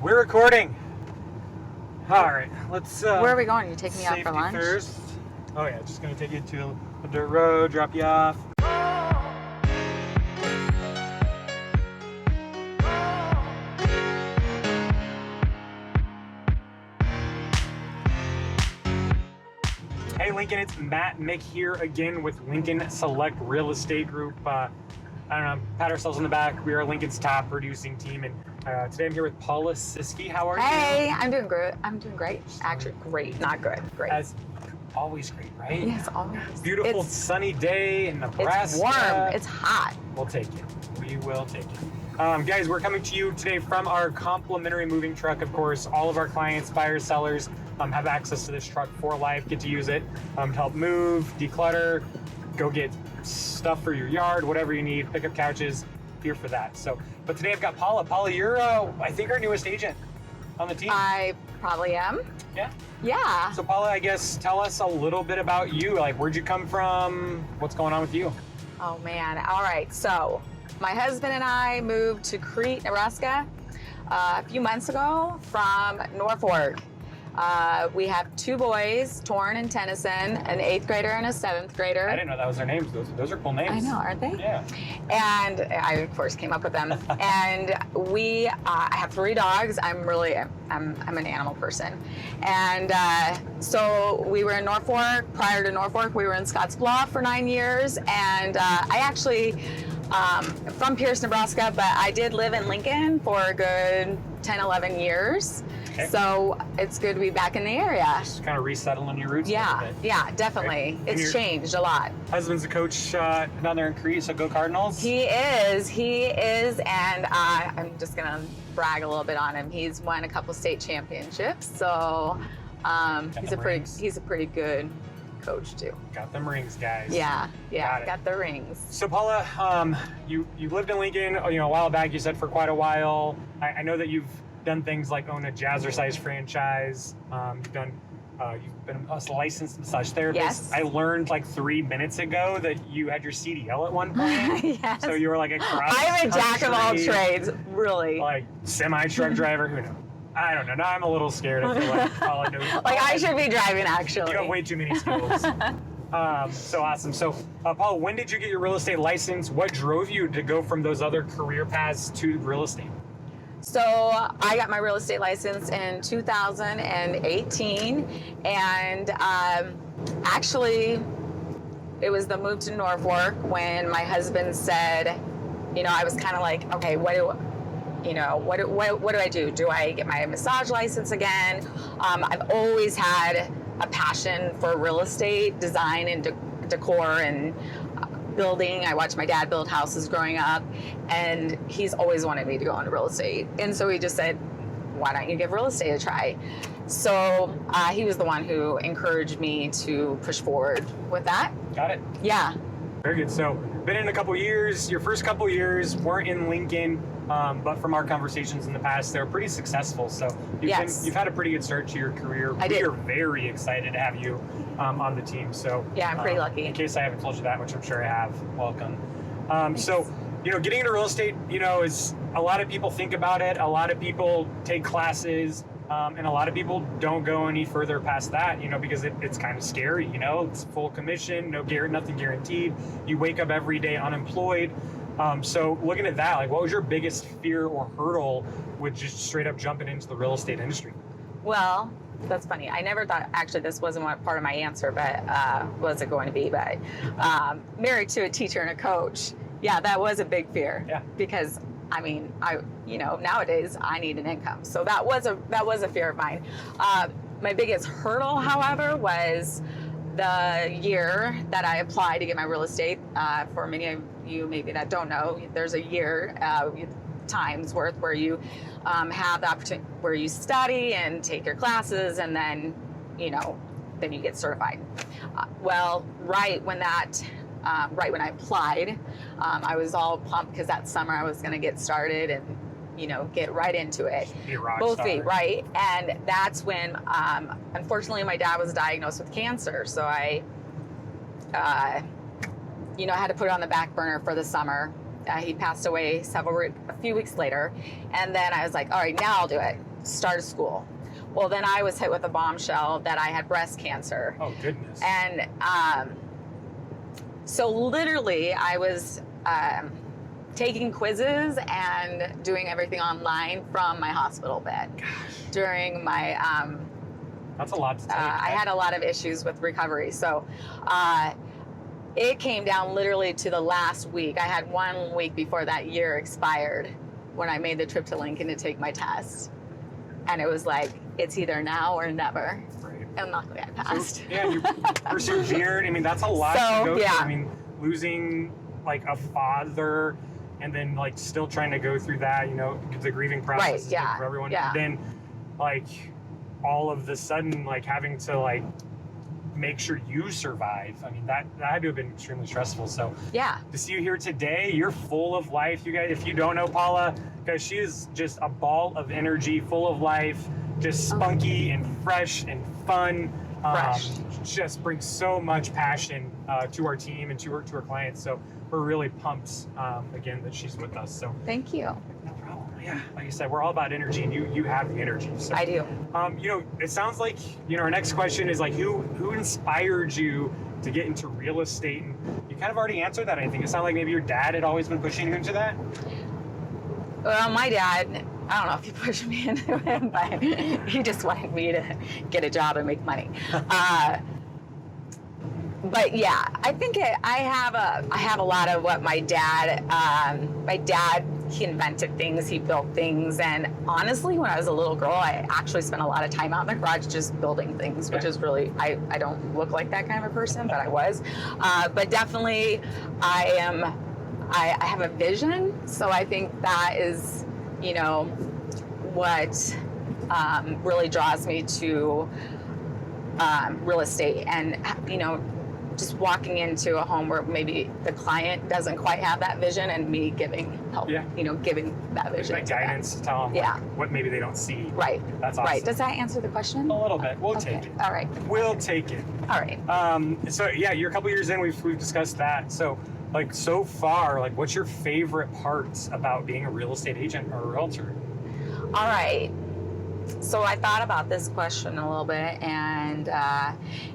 We're recording. All right, let's. Where are we going? You take me out for lunch? First. Oh yeah, just gonna take you to a dirt road, drop you off. Hey Lincoln, it's Matt Mick here again with Lincoln Select Real Estate Group. I don't know, pat ourselves on the back. We are Lincoln's top producing team, and today I'm here with Paulas Siske. How are you? Hey, I'm doing great. I'm doing great. Actually, great, not good. Great. As always great, right? Yes, always. Beautiful sunny day in Nebraska. It's warm. It's hot. We'll take it. We will take it. Guys, we're coming to you today from our complimentary moving truck. Of course, all of our clients, buyers, sellers have access to this truck for life, get to use it to help move, declutter, go get stuff for your yard, whatever you need, pick up couches, here for that. So, but today I've got Paula. Paula, you're, I think, our newest agent on the team. I probably am. Yeah? Yeah. So Paula, I guess, tell us a little bit about you. Like, where'd you come from? What's going on with you? Oh, man. All right. So my husband and I moved to Crete, Nebraska a few months ago from Norfolk. We have two boys, Torrin and Tennyson, an 8th grader and a 7th grader. I didn't know that was their names. Those are cool names. I know, aren't they? Yeah. And I, of course, came up with them. And we, I have 3 dogs. I'm an animal person. And so we were in Norfolk. Prior to Norfolk, we were in Scottsbluff for 9 years. And I actually, from Pierce, Nebraska, but I did live in Lincoln for a good 10, 11 years. Okay. So it's good to be back in the area. Just kind of resettling your roots a little bit. Yeah, definitely. Right. It's changed a lot. Husband's a coach down there in Crete, so go Cardinals. He is, and I'm just gonna brag a little bit on him. He's won a couple state championships, so he's a pretty good coach too. Got them rings, guys. Yeah, got the rings. So Paula, you lived in Lincoln, a while back. You said for quite a while. I know that you've done things like own a jazzercise franchise. You've been a licensed massage therapist. Yes. I learned like 3 minutes ago that you had your CDL at one point. Yes. So you were like a cross. I'm a jack of all trades, really. Like semi-truck driver. Who knows? I don't know. Now I'm a little scared. I feel like Paula knows. Like I should be driving, actually. You have way too many skills. So awesome. So, Paula, when did you get your real estate license? What drove you to go from those other career paths to real estate? So I got my real estate license in 2018, and actually it was the move to Norfolk when my husband said, I was kind of like, okay, what do I do? Do I get my massage license again? I've always had a passion for real estate, design and decor and building. I watched my dad build houses growing up, and he's always wanted me to go into real estate. And so he just said, why don't you give real estate a try? So he was the one who encouraged me to push forward with that. Got it. Yeah. Very good. So been in a couple years. Your first couple years weren't in Lincoln, but from our conversations in the past, they were pretty successful. So you've had a pretty good start to your career. We are very excited to have you on the team. So yeah, I'm pretty lucky. In case I haven't told you that, which I'm sure I have, welcome. So getting into real estate, is a lot of people think about it. A lot of people take classes. And a lot of people don't go any further past that, because it's kind of scary, it's full commission, nothing guaranteed. You wake up every day unemployed. So looking at that, like, what was your biggest fear or hurdle with just straight up jumping into the real estate industry? Well, that's funny. I never thought, actually, this wasn't part of my answer, but was it going to be? But married to a teacher and a coach, yeah, that was a big fear. Yeah. Because nowadays I need an income. So that was a fear of mine. My biggest hurdle, however, was the year that I applied to get my real estate. For many of you maybe that don't know, there's a year, times worth where you have the opportunity where you study and take your classes, and then you get certified. Right when I applied, I was all pumped because that summer I was going to get started and get right into it. Be a rock Both star. feet, right? And that's when, unfortunately, my dad was diagnosed with cancer. So I, had to put it on the back burner for the summer. He passed away a few weeks later. And then I was like, all right, now I'll do it. start school. Well, then I was hit with a bombshell that I had breast cancer. Oh, goodness. And so literally I was taking quizzes and doing everything online from my hospital bed. Gosh. During my That's a lot to take. I had a lot of issues with recovery. So it came down literally to the last week. I had 1 week before that year expired when I made the trip to Lincoln to take my test. And it was like, it's either now or never. Right. And luckily I passed. So, yeah, you persevered. I mean, that's a lot to go through. I mean, losing like a father and then like still trying to go through that, you know, the grieving process is for everyone. Yeah. And then like all of the sudden like having to like make sure you survive. I mean, that had to have been extremely stressful. So yeah, to see you here today, you're full of life. You guys, if you don't know Paula, guys, she is just a ball of energy, full of life, just spunky and fresh and fun. Just brings so much passion to our team and to our clients. So we're really pumped again that she's with us. So thank you. no problem. Yeah, like I said, we're all about energy, and you have the energy. So I do. you know, it sounds like, you know, our next question is like, who inspired you to get into real estate? And you kind of already answered that. I think it sounded like maybe your dad had always been pushing you into that. Well, my dad, I don't know if he pushed me into it, but he just wanted me to get a job and make money. But yeah, I think I have a lot of what my dad, he invented things, he built things. And honestly, when I was a little girl, I actually spent a lot of time out in the garage just building things, which is really, I don't look like that kind of a person, but I was. But definitely I have a vision. So I think that is, you know, what really draws me to real estate. And, you know, just walking into a home where maybe the client doesn't quite have that vision and me giving help, you know, giving that vision. Like guidance to tell them what maybe they don't see. Right. That's awesome. Right. Does that answer the question? A little bit. We'll take it. All right. We'll take it. All right. So yeah, you're a couple years in, we've discussed that. So like so far, like what's your favorite parts about being a real estate agent or a realtor? All right. So I thought about this question a little bit, and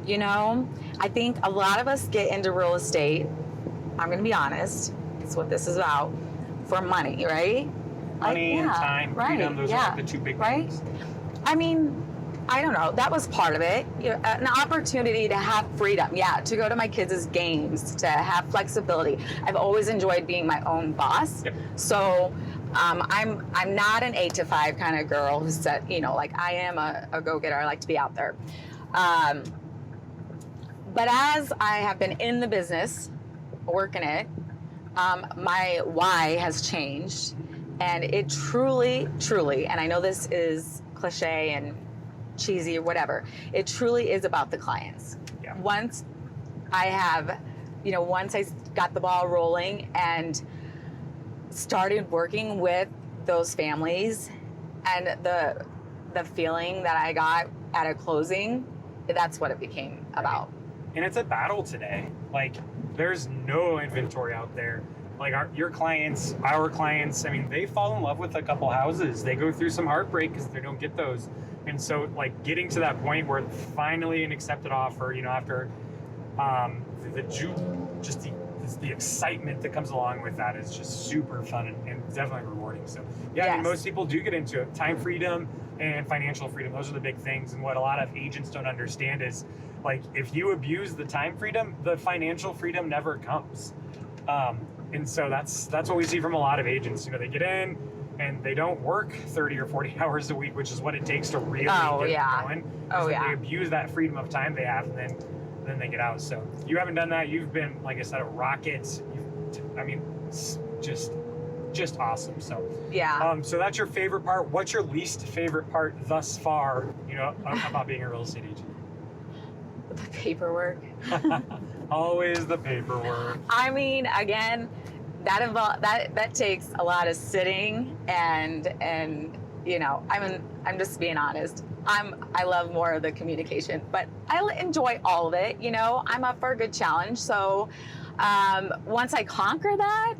you know, I think a lot of us get into real estate, I'm going to be honest, it's what this is about, for money, right? Money and time, freedom, those are like the two big things. I mean, I don't know, that was part of it. An opportunity to have freedom, to go to my kids' games, to have flexibility. I've always enjoyed being my own boss. So I'm not an 8 to 5 kind of girl who said, you know, like I am a go-getter. I like to be out there. But as I have been in the business, working it, my why has changed. And it truly, and I know this is cliche and cheesy or whatever, it truly is about the clients. Once I got the ball rolling and started working with those families, and the feeling that I got at a closing, that's what it became about. And it's a battle today. Like there's no inventory out there. Like your clients, our clients, I mean, they fall in love with a couple houses. They go through some heartbreak because they don't get those. And so like getting to that point where finally an accepted offer, you know, after the excitement that comes along with that is just super fun and definitely rewarding. So I mean, most people do get into it. Time freedom and financial freedom, those are the big things. And what a lot of agents don't understand is like, if you abuse the time freedom, the financial freedom never comes. And so that's what we see from a lot of agents. You know, they get in and they don't work 30 or 40 hours a week, which is what it takes to really get going. They abuse that freedom of time they have, and then they get out. So you haven't done that. You've been, like I said, a rocket. I mean, just awesome. So so that's your favorite part. What's your least favorite part thus far, you know, about being a real estate agent? The paperwork. Always the paperwork. I mean, again, that takes a lot of sitting and you know, I'm just being honest. I love more of the communication, but I enjoy all of it. You know, I'm up for a good challenge. So once I conquer that,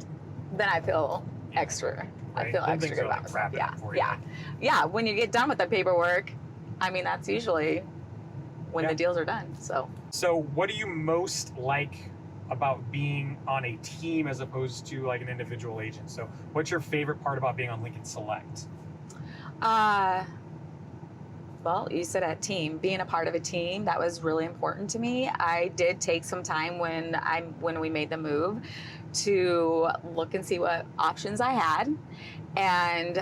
then I feel extra. Right? I feel Then extra things good are, about like, myself. wrapping Yeah, up for you. yeah. When you get done with the paperwork, I mean, that's usually when the deals are done. So what do you most like about being on a team as opposed to like an individual agent? So what's your favorite part about being on Lincoln Select? Well, you said a team, being a part of a team, that was really important to me. I did take some time when we made the move to look and see what options I had. And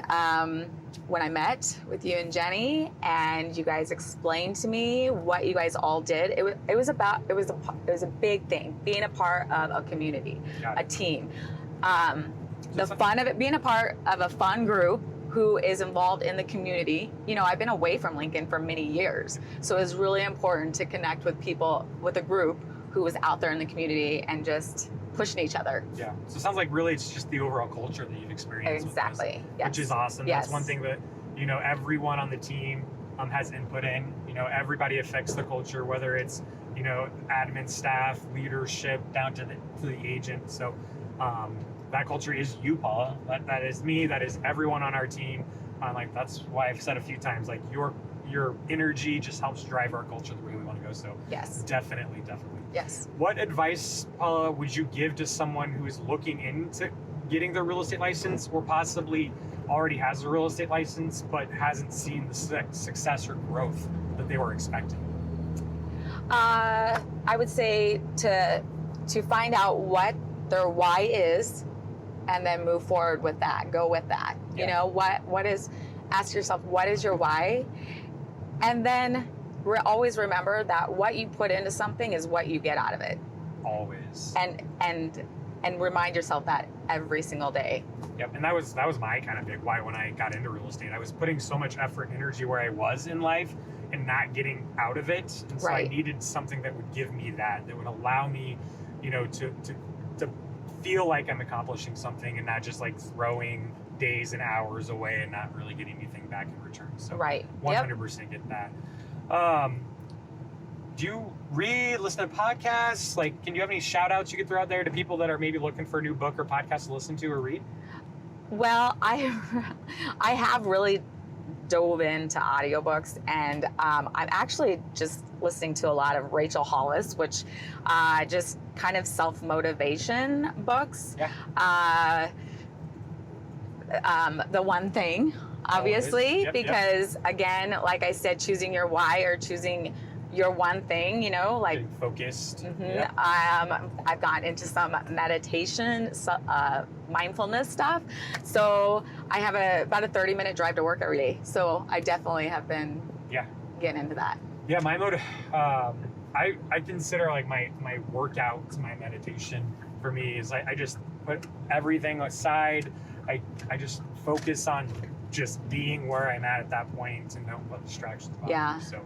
when I met with you and Jenny, and you guys explained to me what you guys all did, it was a big thing, being a part of a community, a team. The fun of it, being a part of a fun group who is involved in the community. You know, I've been away from Lincoln for many years, so it's really important to connect with people, with a group who is out there in the community and just pushing each other. Yeah. So it sounds like really it's just the overall culture that you've experienced. Exactly. With this, Yes. which is awesome. Yes. That's one thing that, you know, everyone on the team has input in. You know, everybody affects the culture, whether it's, you know, admin staff, leadership, down to the agent. So that culture is you, Paula. That is me. That is everyone on our team. Like that's why I've said a few times, like your energy just helps drive our culture the way we want to go. So Yes. definitely. Yes. What advice, Paula, would you give to someone who is looking into getting their real estate license, or possibly already has a real estate license but hasn't seen the success or growth that they were expecting? I would say to find out what their why is, and then move forward with that. Go with that. Yeah. You know, what is? Ask yourself, what is your why, and then always remember that what you put into something is what you get out of it. Always. And remind yourself that every single day. Yep, and that was my kind of big why when I got into real estate. I was putting so much effort and energy where I was in life and not getting out of it. And so I needed something that would give me that would allow me, you know, to feel like I'm accomplishing something and not just like throwing days and hours away and not really getting anything back in return. So 100% get that. Do you read, listen to podcasts? Like, can you have any shout outs you could throw out there to people that are maybe looking for a new book or podcast to listen to or read? Well, I have really dove into audiobooks, and I'm actually just listening to a lot of Rachel Hollis, which just kind of self-motivation books. Yeah. The One Thing, obviously, Yep, because again, like I said, choosing your why or choosing your one thing, you know, like getting focused. Yep. I've gotten into some meditation, mindfulness stuff. So I have about a 30-minute drive to work every day. So I definitely have been getting into that. Yeah, my motive, I consider like my workouts, my meditation for me is I just put everything aside. I just focus on just being where I'm at that point and don't let distractions bother me. So,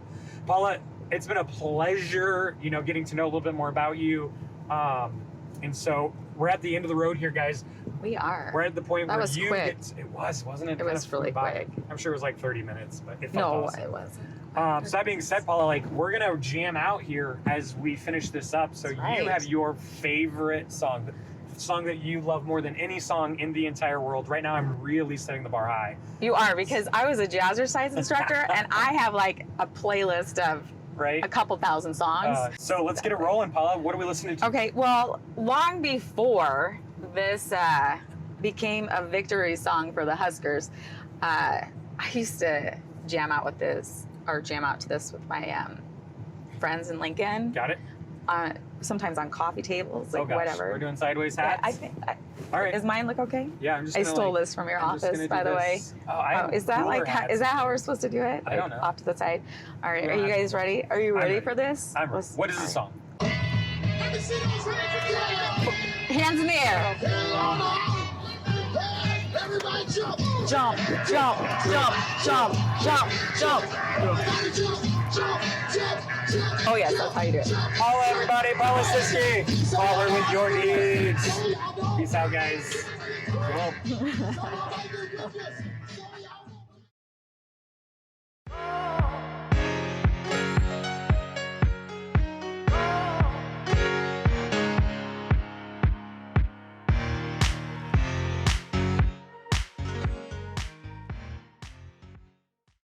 Paula, it's been a pleasure, you know, getting to know a little bit more about you. And so we're at the end of the road here, guys. We are. We're at the point that where was you quick. it wasn't it? It was really quick. I'm sure it was like 30 minutes, but it felt awesome. No, it wasn't. So that being said, Paula, like we're gonna jam out here as we finish this up. So you have your favorite song, the song that you love more than any song in the entire world. Right now, I'm really setting the bar high. You are, because I was a jazzercise instructor, and I have like a playlist of a couple thousand songs. So let's get it rolling, Paula. What are we listening to? Okay, well, long before this became a victory song for the Huskers, I used to jam out to this with my friends in Lincoln. Got it. Sometimes on coffee tables, like whatever. We're doing sideways hats. I think. All right. Does mine look okay? Yeah, I'm just. I stole this from your office, by the way. Oh, is that like is that how we're supposed to do it? I don't know. Off to the side. All right. Are you guys ready? Are you ready for this? I'm ready. What is the song? Hands in the air. Everybody jump. Jump, jump, jump, jump, jump, jump. Oh yes, that's how you do it. Paula, everybody, Paula Siske. Call her with your needs. Peace out, guys. Cool.